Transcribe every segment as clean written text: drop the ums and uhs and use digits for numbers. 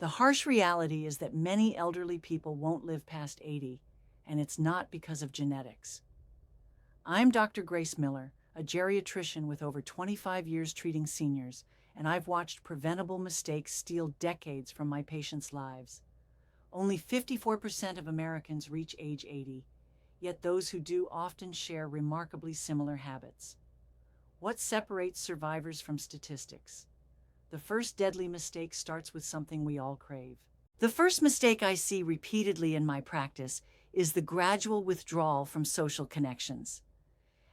The harsh reality is that many elderly people won't live past 80, and it's not because of genetics. I'm Dr. Grace Miller, a geriatrician with over 25 years treating seniors, and I've watched preventable mistakes steal decades from my patients' lives. Only 54% of Americans reach age 80, yet those who do often share remarkably similar habits. What separates survivors from statistics? The first deadly mistake starts with something we all crave. The first mistake I see repeatedly in my practice is the gradual withdrawal from social connections.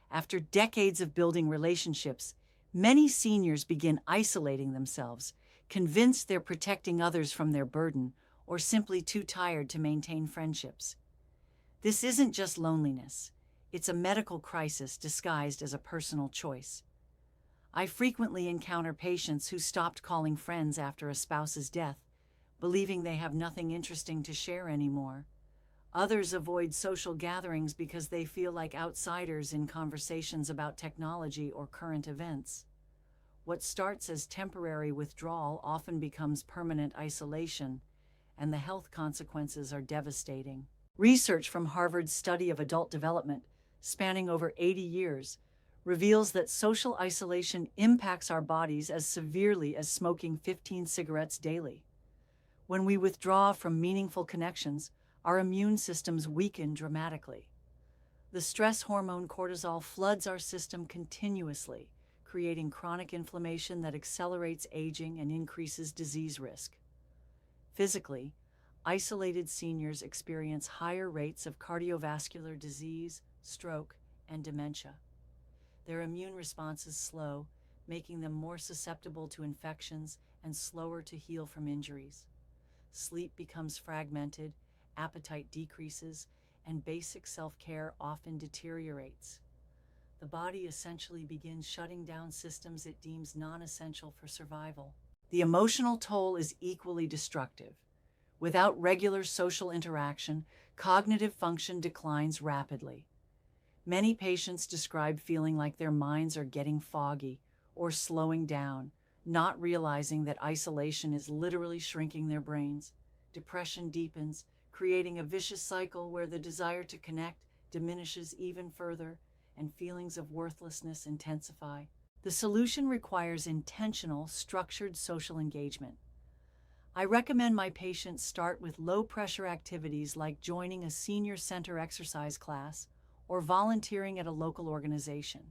After decades of building relationships, many seniors begin isolating themselves, convinced they're protecting others from their burden, or simply too tired to maintain friendships. This isn't just loneliness, it's a medical crisis disguised as a personal choice. I frequently encounter patients who stopped calling friends after a spouse's death, believing they have nothing interesting to share anymore. Others avoid social gatherings because they feel like outsiders in conversations about technology or current events. What starts as temporary withdrawal often becomes permanent isolation, and the health consequences are devastating. Research from Harvard's study of adult development, spanning over 80 years, reveals that social isolation impacts our bodies as severely as smoking 15 cigarettes daily. When we withdraw from meaningful connections, our immune systems weaken dramatically. The stress hormone cortisol floods our system continuously, creating chronic inflammation that accelerates aging and increases disease risk. Physically, isolated seniors experience higher rates of cardiovascular disease, stroke, and dementia. Their immune response is slow, making them more susceptible to infections and slower to heal from injuries. Sleep becomes fragmented, appetite decreases, and basic self-care often deteriorates. The body essentially begins shutting down systems it deems non-essential for survival. The emotional toll is equally destructive. Without regular social interaction, cognitive function declines rapidly. Many patients describe feeling like their minds are getting foggy or slowing down, not realizing that isolation is literally shrinking their brains. Depression deepens, creating a vicious cycle where the desire to connect diminishes even further and feelings of worthlessness intensify. The solution requires intentional, structured social engagement. I recommend my patients start with low-pressure activities like joining a senior center exercise class or volunteering at a local organization.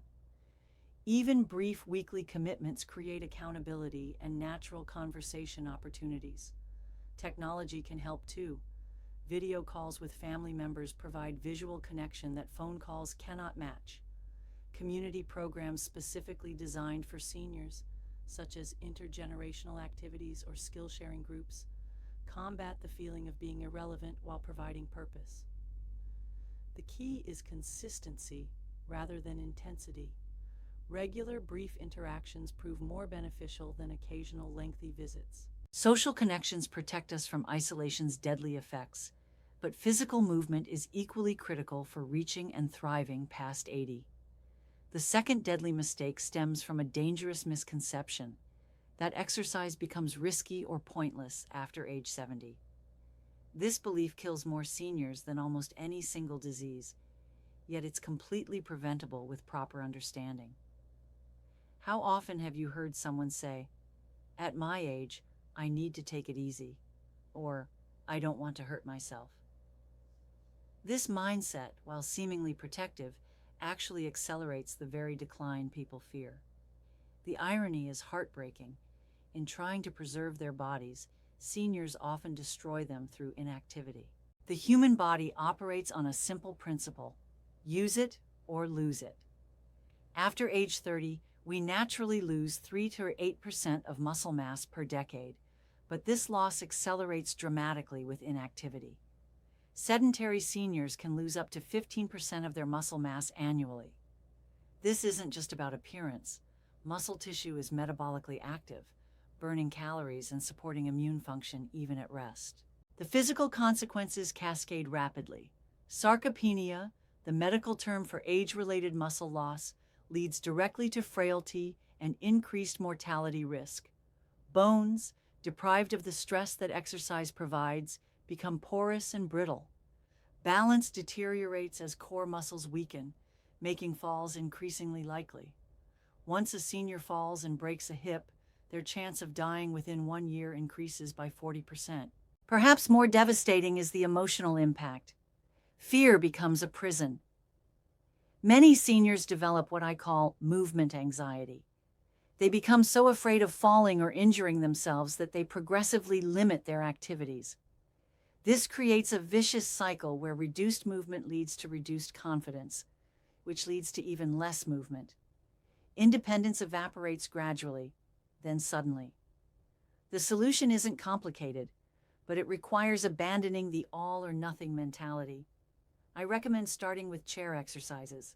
Even brief weekly commitments create accountability and natural conversation opportunities. Technology can help too. Video calls with family members provide visual connection that phone calls cannot match. Community programs specifically designed for seniors, such as intergenerational activities or skill-sharing groups, combat the feeling of being irrelevant while providing purpose. The key is consistency rather than intensity. Regular, brief interactions prove more beneficial than occasional lengthy visits. Social connections protect us from isolation's deadly effects, but physical movement is equally critical for reaching and thriving past 80. The second deadly mistake stems from a dangerous misconception that exercise becomes risky or pointless after age 70. This belief kills more seniors than almost any single disease, yet it's completely preventable with proper understanding. How often have you heard someone say, "At my age, I need to take it easy," or "I don't want to hurt myself"? This mindset, while seemingly protective, actually accelerates the very decline people fear. The irony is heartbreaking. In trying to preserve their bodies, seniors often destroy them through inactivity. The human body operates on a simple principle: use it or lose it. After age 30, we naturally lose 3 to 8% of muscle mass per decade, but this loss accelerates dramatically with inactivity. Sedentary seniors can lose up to 15% of their muscle mass annually. This isn't just about appearance. Muscle tissue is metabolically active, burning calories and supporting immune function even at rest. The physical consequences cascade rapidly. Sarcopenia, the medical term for age-related muscle loss, leads directly to frailty and increased mortality risk. Bones, deprived of the stress that exercise provides, become porous and brittle. Balance deteriorates as core muscles weaken, making falls increasingly likely. Once a senior falls and breaks a hip, their chance of dying within 1 year increases by 40%. Perhaps more devastating is the emotional impact. Fear becomes a prison. Many seniors develop what I call movement anxiety. They become so afraid of falling or injuring themselves that they progressively limit their activities. This creates a vicious cycle where reduced movement leads to reduced confidence, which leads to even less movement. Independence evaporates gradually, then suddenly. The solution isn't complicated, but it requires abandoning the all-or-nothing mentality. I recommend starting with chair exercises,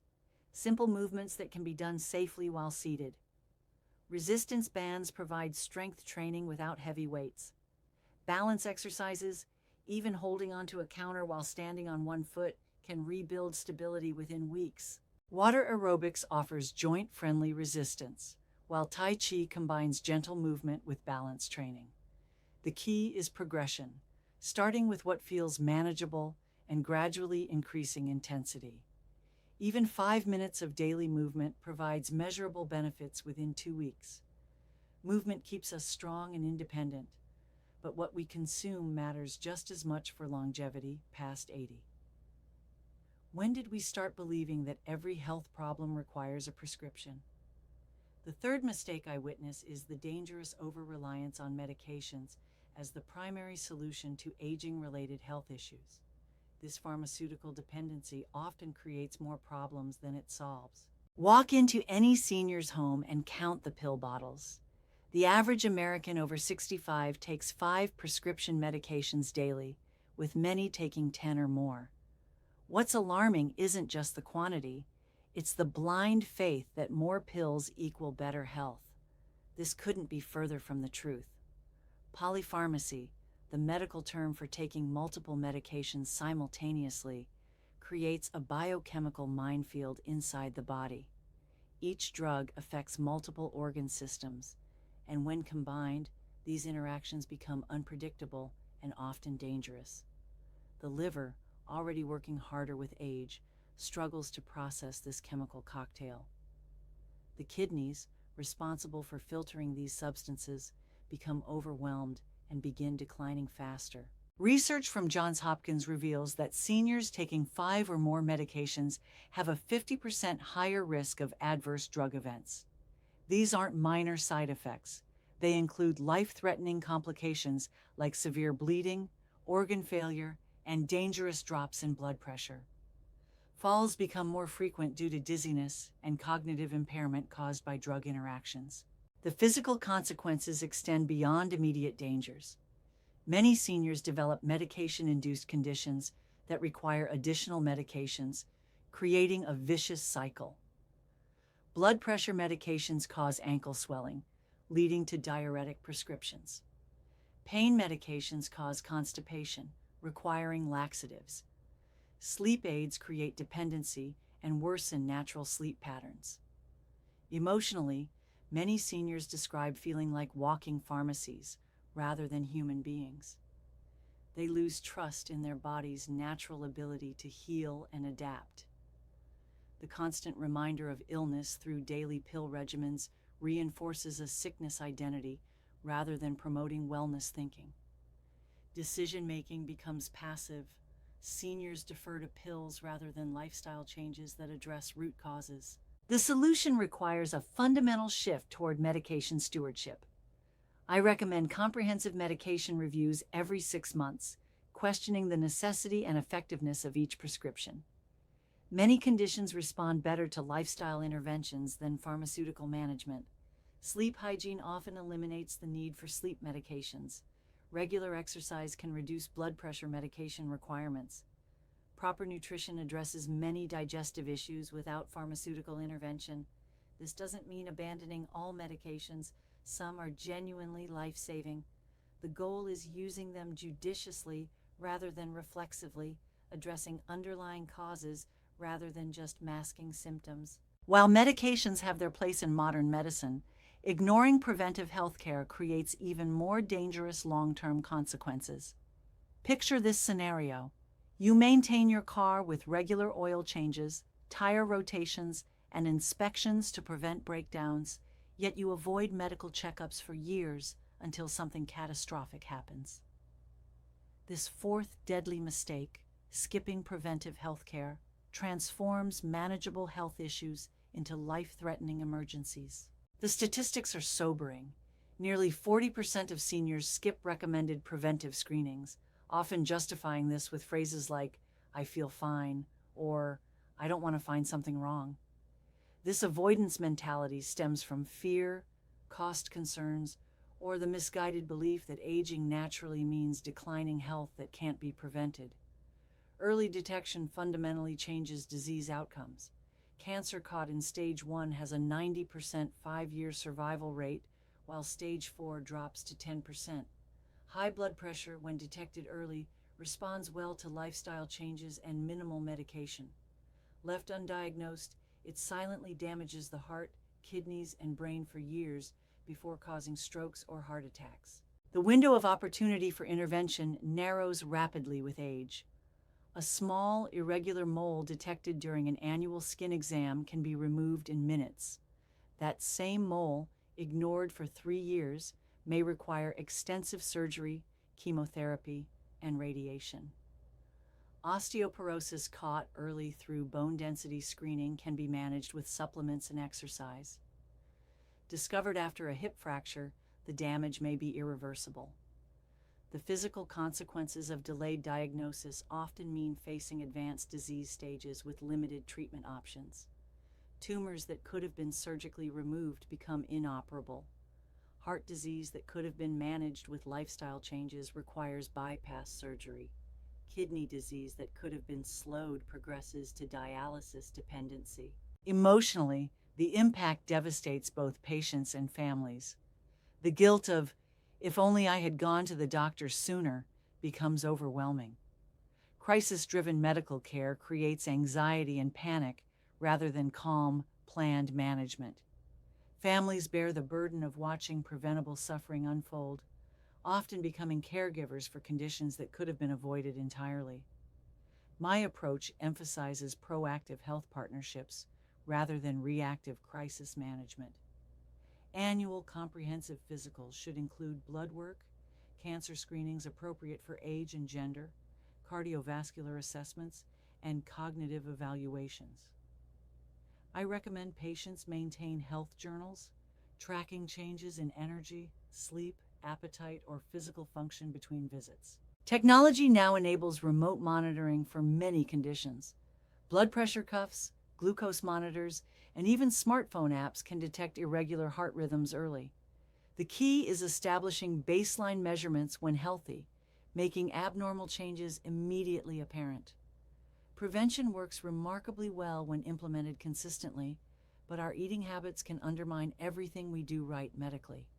simple movements that can be done safely while seated. Resistance bands provide strength training without heavy weights. Balance exercises, even holding onto a counter while standing on one foot, can rebuild stability within weeks. Water aerobics offers joint-friendly resistance, while Tai Chi combines gentle movement with balance training. The key is progression, starting with what feels manageable and gradually increasing intensity. Even 5 minutes of daily movement provides measurable benefits within 2 weeks. Movement keeps us strong and independent, but what we consume matters just as much for longevity past 80. When did we start believing that every health problem requires a prescription? The third mistake I witness is the dangerous over-reliance on medications as the primary solution to aging-related health issues. This pharmaceutical dependency often creates more problems than it solves. Walk into any senior's home and count the pill bottles. The average American over 65 takes 5 prescription medications daily, with many taking 10 or more. What's alarming isn't just the quantity, it's the blind faith that more pills equal better health. This couldn't be further from the truth. Polypharmacy, the medical term for taking multiple medications simultaneously, creates a biochemical minefield inside the body. Each drug affects multiple organ systems, and when combined, these interactions become unpredictable and often dangerous. The liver, already working harder with age, struggles to process this chemical cocktail. The kidneys, responsible for filtering these substances, become overwhelmed and begin declining faster. Research from Johns Hopkins reveals that seniors taking 5 or more medications have a 50% higher risk of adverse drug events. These aren't minor side effects. They include life-threatening complications like severe bleeding, organ failure, and dangerous drops in blood pressure. Falls become more frequent due to dizziness and cognitive impairment caused by drug interactions. The physical consequences extend beyond immediate dangers. Many seniors develop medication-induced conditions that require additional medications, creating a vicious cycle. Blood pressure medications cause ankle swelling, leading to diuretic prescriptions. Pain medications cause constipation, requiring laxatives. Sleep aids create dependency and worsen natural sleep patterns. Emotionally, many seniors describe feeling like walking pharmacies rather than human beings. They lose trust in their body's natural ability to heal and adapt. The constant reminder of illness through daily pill regimens reinforces a sickness identity rather than promoting wellness thinking. Decision-making becomes passive. Seniors defer to pills rather than lifestyle changes that address root causes. The solution requires a fundamental shift toward medication stewardship. I recommend comprehensive medication reviews every 6 months, questioning the necessity and effectiveness of each prescription. Many conditions respond better to lifestyle interventions than pharmaceutical management. Sleep hygiene often eliminates the need for sleep medications. Regular exercise can reduce blood pressure medication requirements. Proper nutrition addresses many digestive issues without pharmaceutical intervention. This doesn't mean abandoning all medications. Some are genuinely life-saving. The goal is using them judiciously rather than reflexively, addressing underlying causes rather than just masking symptoms. While medications have their place in modern medicine, Ignoring preventive health care creates even more dangerous long-term consequences. Picture this scenario. You maintain your car with regular oil changes, tire rotations, and inspections to prevent breakdowns, yet you avoid medical checkups for years until something catastrophic happens. This fourth deadly mistake, skipping preventive health care, transforms manageable health issues into life-threatening emergencies. The statistics are sobering. Nearly 40% of seniors skip recommended preventive screenings, often justifying this with phrases like, "I feel fine," or "I don't want to find something wrong." This avoidance mentality stems from fear, cost concerns, or the misguided belief that aging naturally means declining health that can't be prevented. Early detection fundamentally changes disease outcomes. Cancer caught in stage 1 has a 90% 5-year survival rate, while stage 4 drops to 10%. High blood pressure, when detected early, responds well to lifestyle changes and minimal medication. Left undiagnosed, it silently damages the heart, kidneys, and brain for years before causing strokes or heart attacks. The window of opportunity for intervention narrows rapidly with age. A small, irregular mole detected during an annual skin exam can be removed in minutes. That same mole, ignored for 3 years, may require extensive surgery, chemotherapy, and radiation. Osteoporosis caught early through bone density screening can be managed with supplements and exercise. Discovered after a hip fracture, the damage may be irreversible. The physical consequences of delayed diagnosis often mean facing advanced disease stages with limited treatment options. Tumors that could have been surgically removed become inoperable. Heart disease that could have been managed with lifestyle changes requires bypass surgery. Kidney disease that could have been slowed progresses to dialysis dependency. Emotionally, the impact devastates both patients and families. The guilt of, "If only I had gone to the doctor sooner," becomes overwhelming. Crisis-driven medical care creates anxiety and panic rather than calm, planned management. Families bear the burden of watching preventable suffering unfold, often becoming caregivers for conditions that could have been avoided entirely. My approach emphasizes proactive health partnerships rather than reactive crisis management. Annual comprehensive physicals should include blood work, cancer screenings appropriate for age and gender, cardiovascular assessments, and cognitive evaluations. I recommend patients maintain health journals, tracking changes in energy, sleep, appetite, or physical function between visits. Technology now enables remote monitoring for many conditions. Blood pressure cuffs, glucose monitors, and even smartphone apps can detect irregular heart rhythms early. The key is establishing baseline measurements when healthy, making abnormal changes immediately apparent. Prevention works remarkably well when implemented consistently, but our eating habits can undermine everything we do right medically.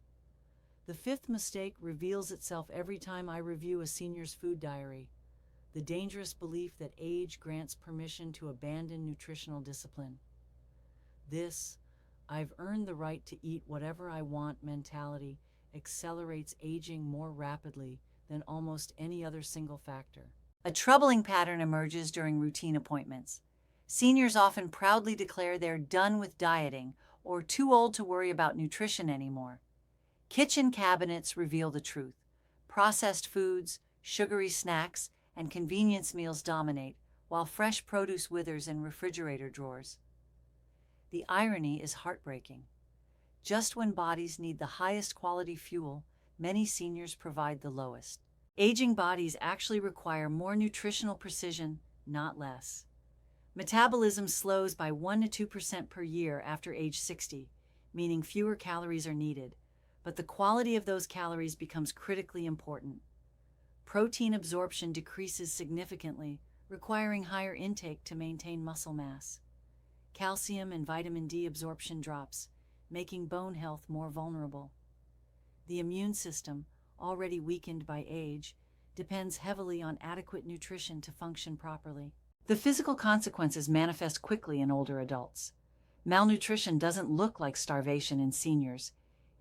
The fifth mistake reveals itself every time I review a senior's food diary: the dangerous belief that age grants permission to abandon nutritional discipline. This "I've earned the right to eat whatever I want" mentality accelerates aging more rapidly than almost any other single factor. A troubling pattern emerges during routine appointments. Seniors often proudly declare they're done with dieting or too old to worry about nutrition anymore. Kitchen cabinets reveal the truth. Processed foods, sugary snacks, and convenience meals dominate, while fresh produce withers in refrigerator drawers. The irony is heartbreaking. Just when bodies need the highest quality fuel, many seniors provide the lowest. Aging bodies actually require more nutritional precision, not less. Metabolism slows by 1 to 2% per year after age 60, meaning fewer calories are needed, but the quality of those calories becomes critically important. Protein absorption decreases significantly, requiring higher intake to maintain muscle mass. Calcium and vitamin D absorption drops, making bone health more vulnerable. The immune system, already weakened by age, depends heavily on adequate nutrition to function properly. The physical consequences manifest quickly in older adults. Malnutrition doesn't look like starvation in seniors.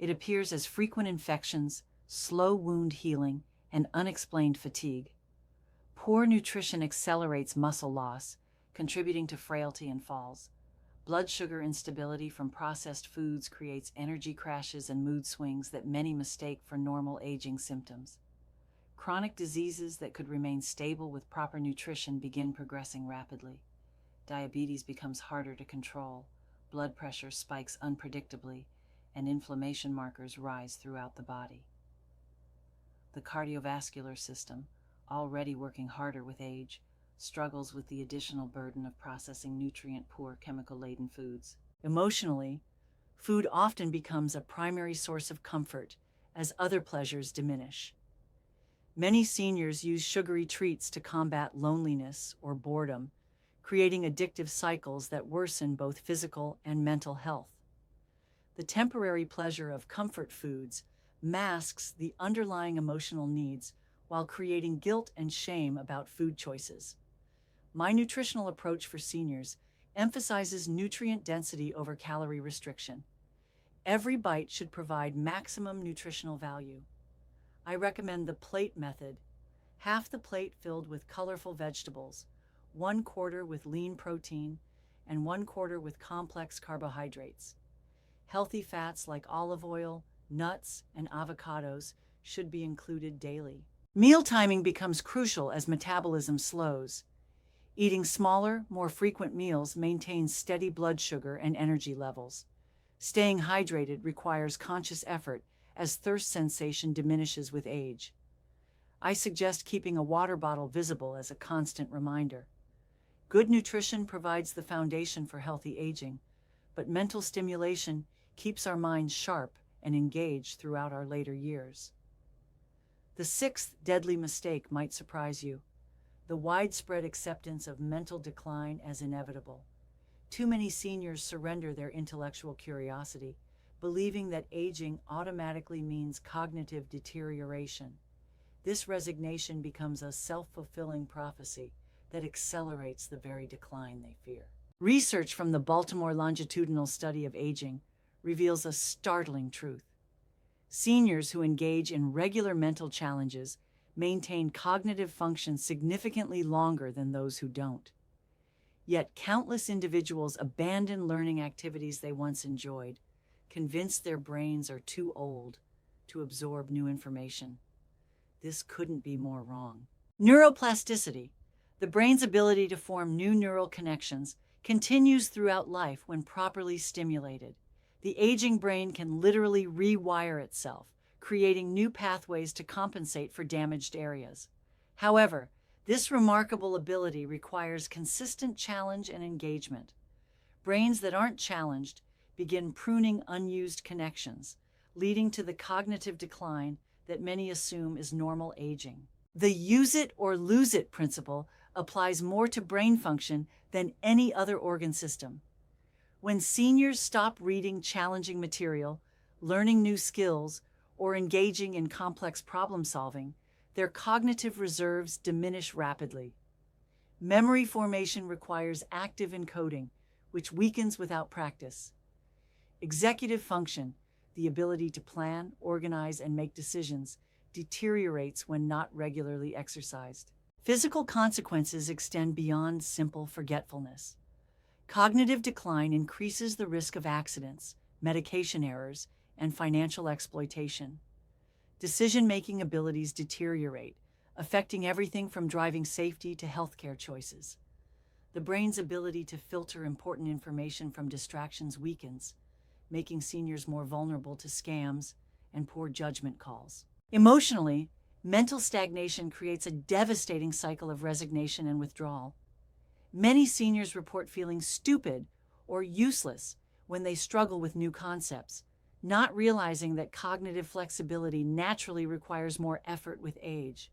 It appears as frequent infections, slow wound healing, and unexplained fatigue. Poor nutrition accelerates muscle loss, contributing to frailty and falls. Blood sugar instability from processed foods creates energy crashes and mood swings that many mistake for normal aging symptoms. Chronic diseases that could remain stable with proper nutrition begin progressing rapidly. Diabetes becomes harder to control, blood pressure spikes unpredictably, and inflammation markers rise throughout the body. The cardiovascular system, already working harder with age, struggles with the additional burden of processing nutrient-poor, chemical-laden foods. Emotionally, food often becomes a primary source of comfort as other pleasures diminish. Many seniors use sugary treats to combat loneliness or boredom, creating addictive cycles that worsen both physical and mental health. The temporary pleasure of comfort foods masks the underlying emotional needs while creating guilt and shame about food choices. My nutritional approach for seniors emphasizes nutrient density over calorie restriction. Every bite should provide maximum nutritional value. I recommend the plate method, half the plate filled with colorful vegetables, 1/4 with lean protein, and 1/4 with complex carbohydrates. Healthy fats like olive oil, nuts, and avocados should be included daily. Meal timing becomes crucial as metabolism slows. Eating smaller, more frequent meals maintains steady blood sugar and energy levels. Staying hydrated requires conscious effort as thirst sensation diminishes with age. I suggest keeping a water bottle visible as a constant reminder. Good nutrition provides the foundation for healthy aging, but mental stimulation keeps our minds sharp and engaged throughout our later years. The sixth deadly mistake might surprise you: the widespread acceptance of mental decline as inevitable. Too many seniors surrender their intellectual curiosity, believing that aging automatically means cognitive deterioration. This resignation becomes a self-fulfilling prophecy that accelerates the very decline they fear. Research from the Baltimore Longitudinal Study of Aging reveals a startling truth. Seniors who engage in regular mental challenges maintain cognitive function significantly longer than those who don't. Yet countless individuals abandon learning activities they once enjoyed, convinced their brains are too old to absorb new information. This couldn't be more wrong. Neuroplasticity, the brain's ability to form new neural connections, continues throughout life when properly stimulated. The aging brain can literally rewire itself, creating new pathways to compensate for damaged areas. However, this remarkable ability requires consistent challenge and engagement. Brains that aren't challenged begin pruning unused connections, leading to the cognitive decline that many assume is normal aging. The use it or lose it principle applies more to brain function than any other organ system. When seniors stop reading challenging material, learning new skills, or engaging in complex problem solving, their cognitive reserves diminish rapidly. Memory formation requires active encoding, which weakens without practice. Executive function, the ability to plan, organize, and make decisions, deteriorates when not regularly exercised. Physical consequences extend beyond simple forgetfulness. Cognitive decline increases the risk of accidents, medication errors, and financial exploitation. Decision-making abilities deteriorate, affecting everything from driving safety to healthcare choices. The brain's ability to filter important information from distractions weakens, making seniors more vulnerable to scams and poor judgment calls. Emotionally, mental stagnation creates a devastating cycle of resignation and withdrawal. Many seniors report feeling stupid or useless when they struggle with new concepts, not realizing that cognitive flexibility naturally requires more effort with age.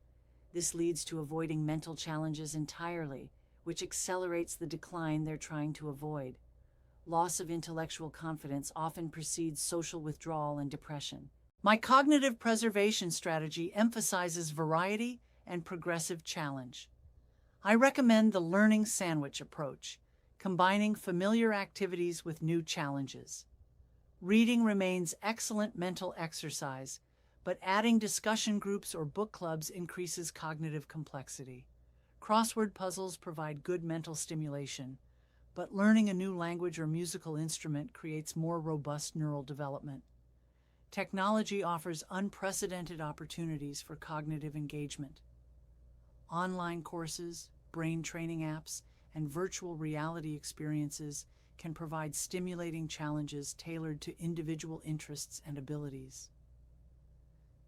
This leads to avoiding mental challenges entirely, which accelerates the decline they're trying to avoid. Loss of intellectual confidence often precedes social withdrawal and depression. My cognitive preservation strategy emphasizes variety and progressive challenge. I recommend the learning sandwich approach, combining familiar activities with new challenges. Reading remains excellent mental exercise, but adding discussion groups or book clubs increases cognitive complexity. Crossword puzzles provide good mental stimulation, but learning a new language or musical instrument creates more robust neural development. Technology offers unprecedented opportunities for cognitive engagement. Online courses, brain training apps, and virtual reality experiences can provide stimulating challenges tailored to individual interests and abilities.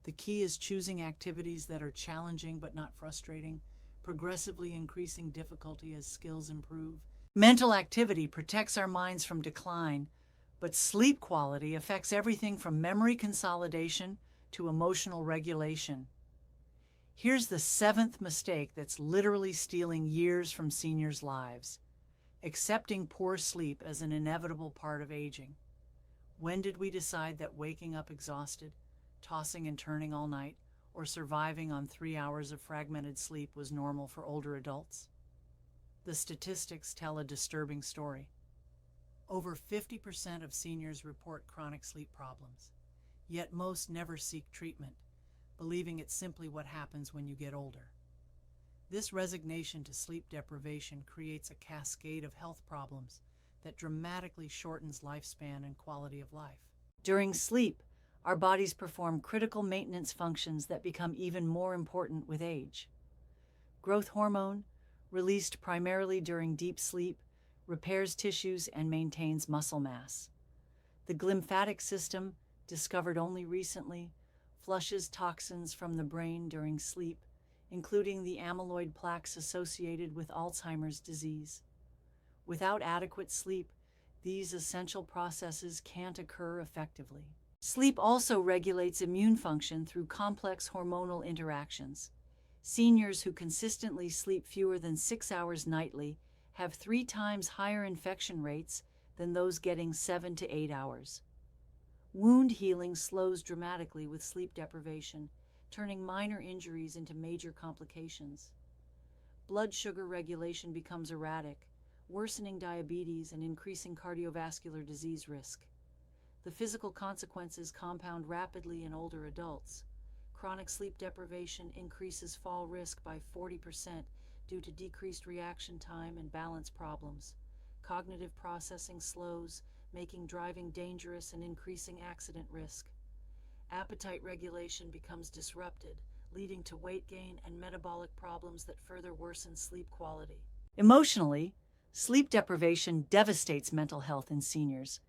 The key is choosing activities that are challenging but not frustrating, progressively increasing difficulty as skills improve. Mental activity protects our minds from decline, but sleep quality affects everything from memory consolidation to emotional regulation. Here's the seventh mistake that's literally stealing years from seniors' lives: accepting poor sleep as an inevitable part of aging. When did we decide that waking up exhausted, tossing and turning all night, or surviving on 3 hours of fragmented sleep was normal for older adults? The statistics tell a disturbing story. Over 50% of seniors report chronic sleep problems, yet most never seek treatment, believing it's simply what happens when you get older. This resignation to sleep deprivation creates a cascade of health problems that dramatically shortens lifespan and quality of life. During sleep, our bodies perform critical maintenance functions that become even more important with age. Growth hormone, released primarily during deep sleep, repairs tissues and maintains muscle mass. The glymphatic system, discovered only recently, flushes toxins from the brain during sleep, including the amyloid plaques associated with Alzheimer's disease. Without adequate sleep, these essential processes can't occur effectively. Sleep also regulates immune function through complex hormonal interactions. Seniors who consistently sleep fewer than 6 hours nightly have 3 times higher infection rates than those getting 7 to 8 hours. Wound healing slows dramatically with sleep deprivation, turning minor injuries into major complications. Blood sugar regulation becomes erratic, worsening diabetes and increasing cardiovascular disease risk. The physical consequences compound rapidly in older adults. Chronic sleep deprivation increases fall risk by 40% due to decreased reaction time and balance problems. Cognitive processing slows, making driving dangerous and increasing accident risk. Appetite regulation becomes disrupted, leading to weight gain and metabolic problems that further worsen sleep quality. Emotionally, sleep deprivation devastates mental health in seniors.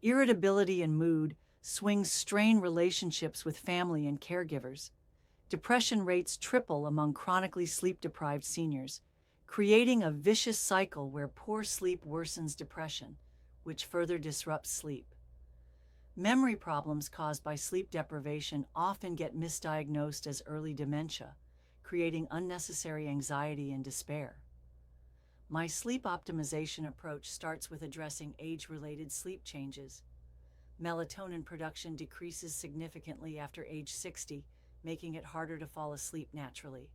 Irritability and mood swings strain relationships with family and caregivers. Depression rates triple among chronically sleep-deprived seniors, creating a vicious cycle where poor sleep worsens depression, which further disrupts sleep. Memory problems caused by sleep deprivation often get misdiagnosed as early dementia, creating unnecessary anxiety and despair. My sleep optimization approach starts with addressing age-related sleep changes. Melatonin production decreases significantly after age 60, making it harder to fall asleep naturally.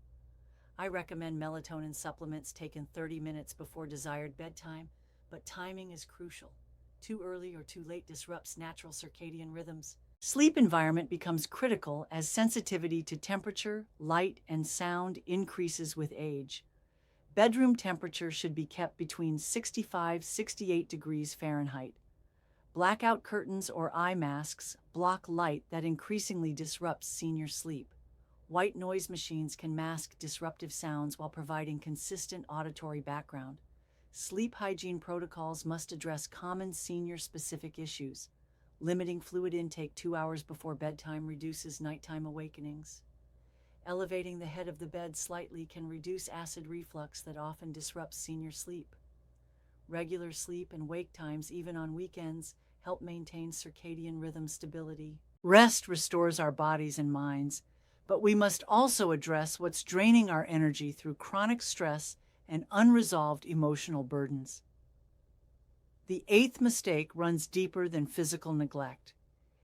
I recommend melatonin supplements taken 30 minutes before desired bedtime, but timing is crucial. Too early or too late disrupts natural circadian rhythms. Sleep environment becomes critical as sensitivity to temperature, light, and sound increases with age. Bedroom temperature should be kept between 65–68 degrees Fahrenheit. Blackout curtains or eye masks block light that increasingly disrupts senior sleep. White noise machines can mask disruptive sounds while providing consistent auditory background. Sleep hygiene protocols must address common senior-specific issues. Limiting fluid intake 2 hours before bedtime reduces nighttime awakenings. Elevating the head of the bed slightly can reduce acid reflux that often disrupts senior sleep. Regular sleep and wake times, even on weekends, help maintain circadian rhythm stability. Rest restores our bodies and minds, but we must also address what's draining our energy through chronic stress and unresolved emotional burdens. The eighth mistake runs deeper than physical neglect.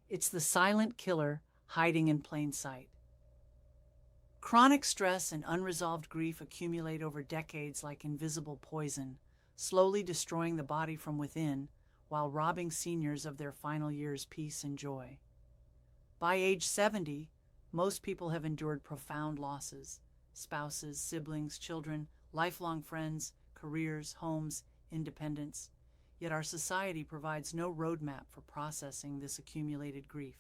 It's the silent killer hiding in plain sight. Chronic stress and unresolved grief accumulate over decades like invisible poison, slowly destroying the body from within while robbing seniors of their final years' peace and joy. By age 70, most people have endured profound losses: spouses, siblings, children, lifelong friends, careers, homes, independence. Yet our society provides no roadmap for processing this accumulated grief.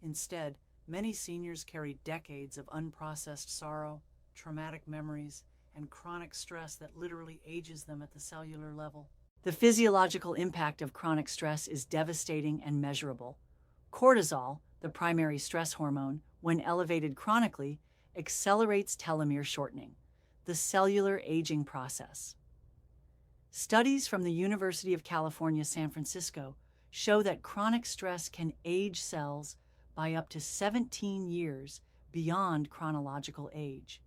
Instead, many seniors carry decades of unprocessed sorrow, traumatic memories, and chronic stress that literally ages them at the cellular level. The physiological impact of chronic stress is devastating and measurable. Cortisol, the primary stress hormone, when elevated chronically, accelerates telomere shortening, the cellular aging process. Studies from the University of California, San Francisco show that chronic stress can age cells by up to 17 years beyond chronological age.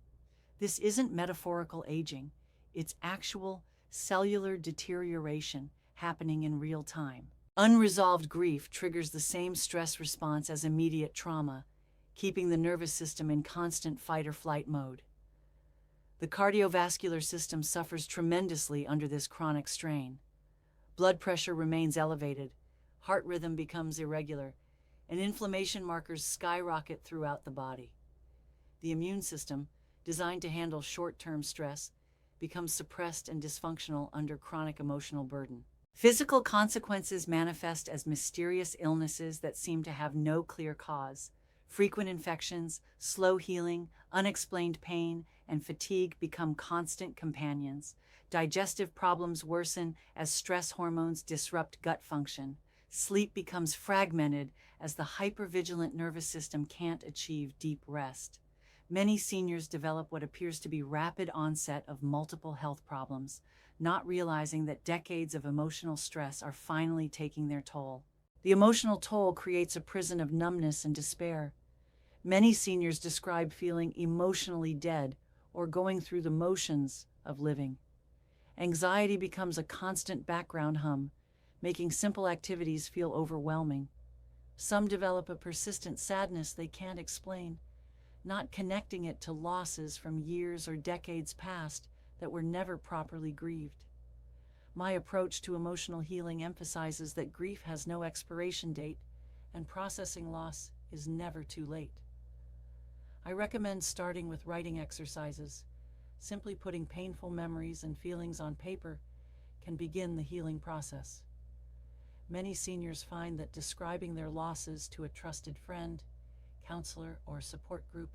This isn't metaphorical aging, it's actual cellular deterioration happening in real time. Unresolved grief triggers the same stress response as immediate trauma, keeping the nervous system in constant fight-or-flight mode. The cardiovascular system suffers tremendously under this chronic strain. Blood pressure remains elevated, heart rhythm becomes irregular, and inflammation markers skyrocket throughout the body. The immune system, designed to handle short-term stress, becomes suppressed and dysfunctional under chronic emotional burden. Physical consequences manifest as mysterious illnesses that seem to have no clear cause. Frequent infections, slow healing, unexplained pain, and fatigue become constant companions. Digestive problems worsen as stress hormones disrupt gut function. Sleep becomes fragmented as the hypervigilant nervous system can't achieve deep rest. Many seniors develop what appears to be rapid onset of multiple health problems, not realizing that decades of emotional stress are finally taking their toll. The emotional toll creates a prison of numbness and despair. Many seniors describe feeling emotionally dead or going through the motions of living. Anxiety becomes a constant background hum, making simple activities feel overwhelming. Some develop a persistent sadness they can't explain, not connecting it to losses from years or decades past that were never properly grieved. My approach to emotional healing emphasizes that grief has no expiration date, and processing loss is never too late. I recommend starting with writing exercises. Simply putting painful memories and feelings on paper can begin the healing process. Many seniors find that describing their losses to a trusted friend, counselor, or support group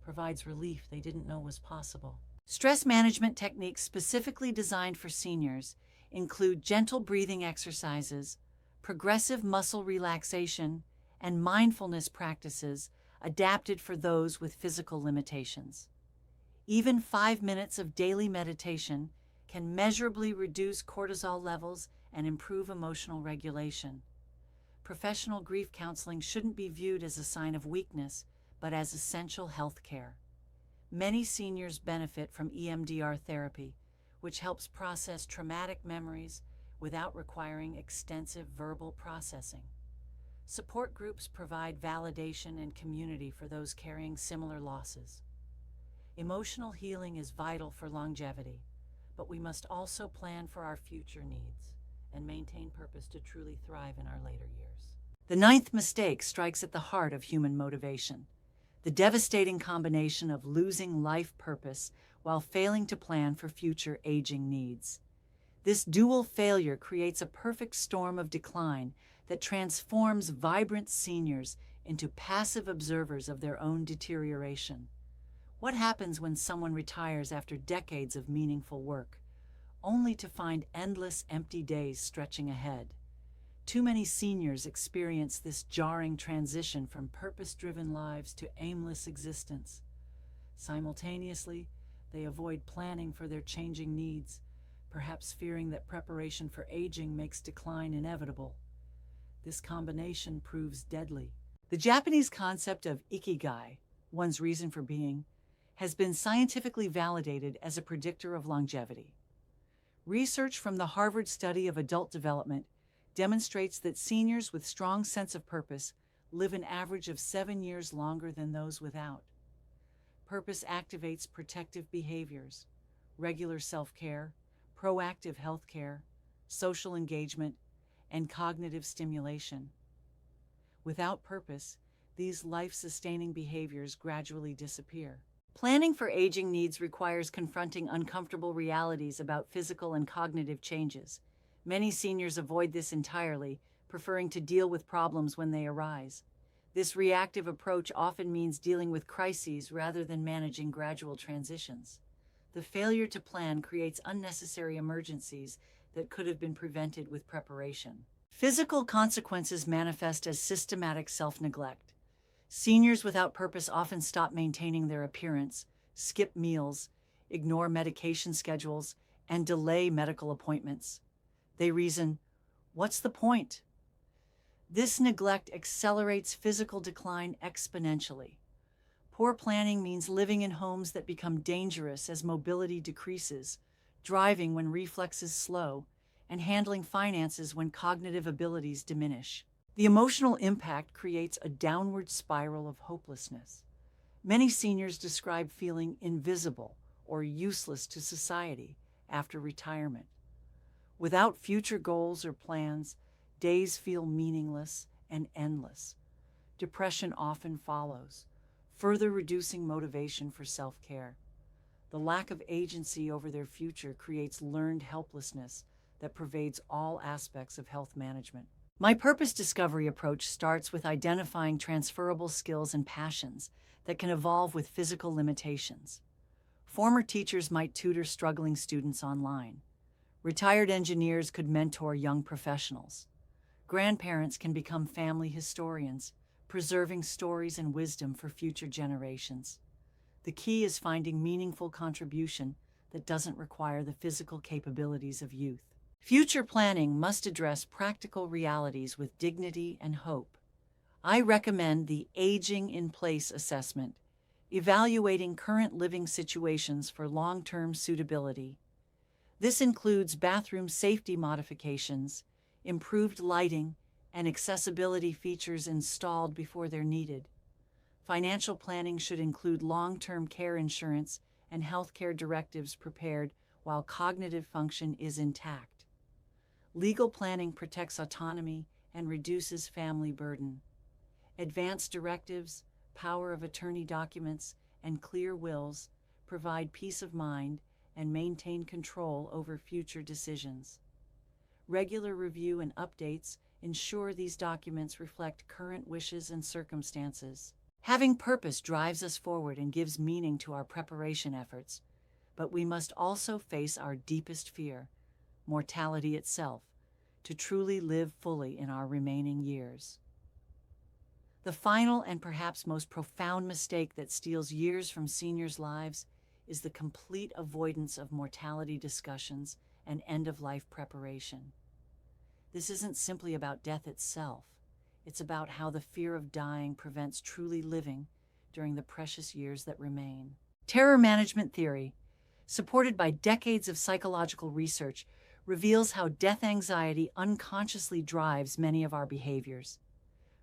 provides relief they didn't know was possible. Stress management techniques specifically designed for seniors include gentle breathing exercises, progressive muscle relaxation, and mindfulness practices adapted for those with physical limitations. Even 5 minutes of daily meditation can measurably reduce cortisol levels and improve emotional regulation. Professional grief counseling shouldn't be viewed as a sign of weakness, but as essential health care. Many seniors benefit from EMDR therapy, which helps process traumatic memories without requiring extensive verbal processing. Support groups provide validation and community for those carrying similar losses. Emotional healing is vital for longevity, but we must also plan for our future needs and maintain purpose to truly thrive in our later years. The ninth mistake strikes at the heart of human motivation: the devastating combination of losing life purpose while failing to plan for future aging needs. This dual failure creates a perfect storm of decline that transforms vibrant seniors into passive observers of their own deterioration. What happens when someone retires after decades of meaningful work, only to find endless empty days stretching ahead? Too many seniors experience this jarring transition from purpose-driven lives to aimless existence. Simultaneously, they avoid planning for their changing needs, perhaps fearing that preparation for aging makes decline inevitable. This combination proves deadly. The Japanese concept of ikigai, one's reason for being, has been scientifically validated as a predictor of longevity. Research from the Harvard Study of Adult Development demonstrates that seniors with strong sense of purpose live an average of 7 years longer than those without. Purpose activates protective behaviors, regular self-care, proactive health care, social engagement, and cognitive stimulation. Without purpose, these life-sustaining behaviors gradually disappear. Planning for aging needs requires confronting uncomfortable realities about physical and cognitive changes. Many seniors avoid this entirely, preferring to deal with problems when they arise. This reactive approach often means dealing with crises rather than managing gradual transitions. The failure to plan creates unnecessary emergencies that could have been prevented with preparation. Physical consequences manifest as systematic self-neglect. Seniors without purpose often stop maintaining their appearance, skip meals, ignore medication schedules, and delay medical appointments. They reason, "What's the point?" This neglect accelerates physical decline exponentially. Poor planning means living in homes that become dangerous as mobility decreases, driving when reflexes slow, and handling finances when cognitive abilities diminish. The emotional impact creates a downward spiral of hopelessness. Many seniors describe feeling invisible or useless to society after retirement. Without future goals or plans, days feel meaningless and endless. Depression often follows, further reducing motivation for self-care. The lack of agency over their future creates learned helplessness that pervades all aspects of health management. My purpose discovery approach starts with identifying transferable skills and passions that can evolve with physical limitations. Former teachers might tutor struggling students online. Retired engineers could mentor young professionals. Grandparents can become family historians, preserving stories and wisdom for future generations. The key is finding meaningful contribution that doesn't require the physical capabilities of youth. Future planning must address practical realities with dignity and hope. I recommend the Aging in Place assessment, evaluating current living situations for long-term suitability. This includes bathroom safety modifications, improved lighting, and accessibility features installed before they're needed. Financial planning should include long-term care insurance and healthcare directives prepared while cognitive function is intact. Legal planning protects autonomy and reduces family burden. Advanced directives, power of attorney documents, and clear wills provide peace of mind and maintain control over future decisions. Regular review and updates ensure these documents reflect current wishes and circumstances. Having purpose drives us forward and gives meaning to our preparation efforts, but we must also face our deepest fear, mortality itself, to truly live fully in our remaining years. The final and perhaps most profound mistake that steals years from seniors' lives is the complete avoidance of mortality discussions and end-of-life preparation. This isn't simply about death itself. It's about how the fear of dying prevents truly living during the precious years that remain. Terror management theory, supported by decades of psychological research, reveals how death anxiety unconsciously drives many of our behaviors.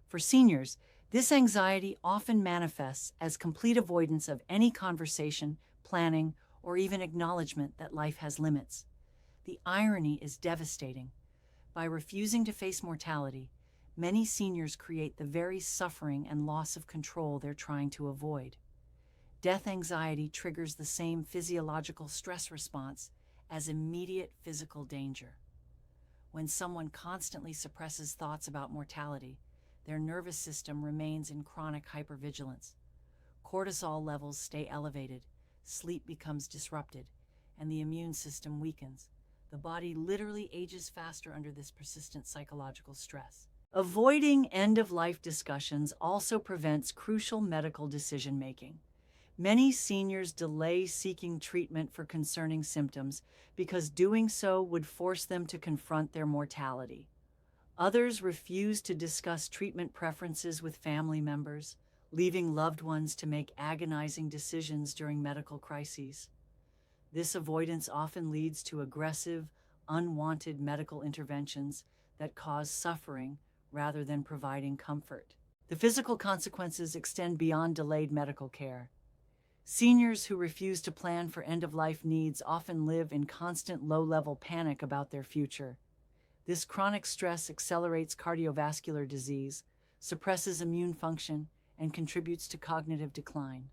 For seniors, this anxiety often manifests as complete avoidance of any conversation, planning, or even acknowledgement that life has limits. The irony is devastating. By refusing to face mortality, many seniors create the very suffering and loss of control they're trying to avoid. Death anxiety triggers the same physiological stress response as immediate physical danger. When someone constantly suppresses thoughts about mortality, their nervous system remains in chronic hypervigilance. Cortisol levels stay elevated, sleep becomes disrupted, and the immune system weakens. The body literally ages faster under this persistent psychological stress. Avoiding end-of-life discussions also prevents crucial medical decision-making. Many seniors delay seeking treatment for concerning symptoms because doing so would force them to confront their mortality. Others refuse to discuss treatment preferences with family members, leaving loved ones to make agonizing decisions during medical crises. This avoidance often leads to aggressive, unwanted medical interventions that cause suffering rather than providing comfort. The physical consequences extend beyond delayed medical care. Seniors who refuse to plan for end-of-life needs often live in constant low-level panic about their future. This chronic stress accelerates cardiovascular disease, suppresses immune function, and contributes to cognitive decline.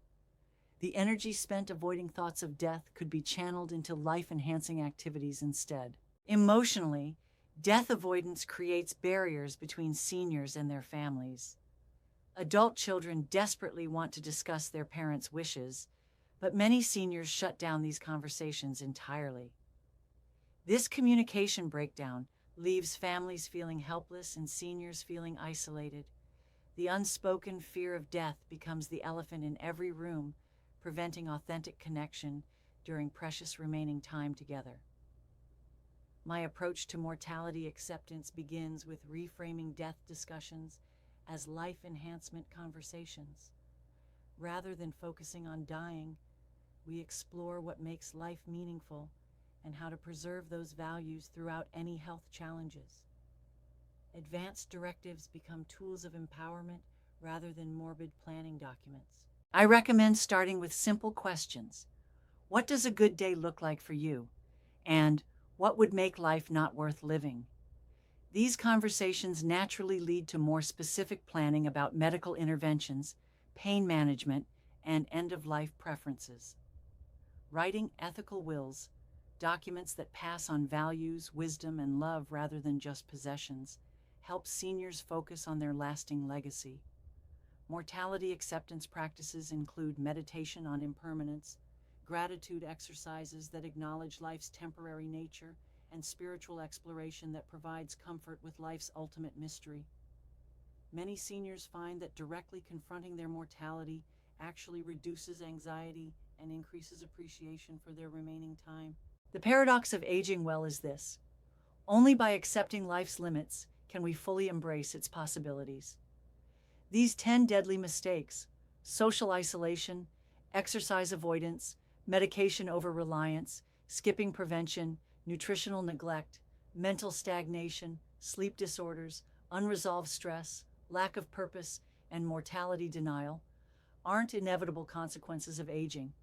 The energy spent avoiding thoughts of death could be channeled into life-enhancing activities instead. Emotionally, death avoidance creates barriers between seniors and their families. Adult children desperately want to discuss their parents' wishes, but many seniors shut down these conversations entirely. This communication breakdown leaves families feeling helpless and seniors feeling isolated. The unspoken fear of death becomes the elephant in every room, preventing authentic connection during precious remaining time together. My approach to mortality acceptance begins with reframing death discussions as life enhancement conversations. Rather than focusing on dying, we explore what makes life meaningful and how to preserve those values throughout any health challenges. Advanced directives become tools of empowerment rather than morbid planning documents. I recommend starting with simple questions. What does a good day look like for you? And what would make life not worth living? These conversations naturally lead to more specific planning about medical interventions, pain management, and end-of-life preferences. Writing ethical wills, documents that pass on values, wisdom, and love rather than just possessions, helps seniors focus on their lasting legacy. Mortality acceptance practices include meditation on impermanence, gratitude exercises that acknowledge life's temporary nature, and spiritual exploration that provides comfort with life's ultimate mystery. Many seniors find that directly confronting their mortality actually reduces anxiety and increases appreciation for their remaining time. The paradox of aging well is this: only by accepting life's limits can we fully embrace its possibilities. These 10 deadly mistakes, social isolation, exercise avoidance, medication over-reliance, skipping prevention, nutritional neglect, mental stagnation, sleep disorders, unresolved stress, lack of purpose, and mortality denial, aren't inevitable consequences of aging.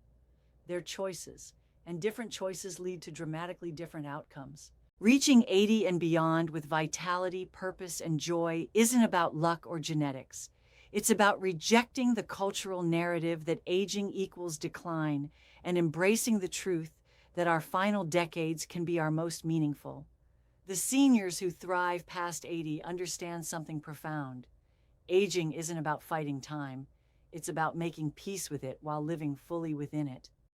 They're choices, and different choices lead to dramatically different outcomes. Reaching 80 and beyond with vitality, purpose, and joy isn't about luck or genetics. It's about rejecting the cultural narrative that aging equals decline and embracing the truth that our final decades can be our most meaningful. The seniors who thrive past 80 understand something profound. Aging isn't about fighting time. It's about making peace with it while living fully within it.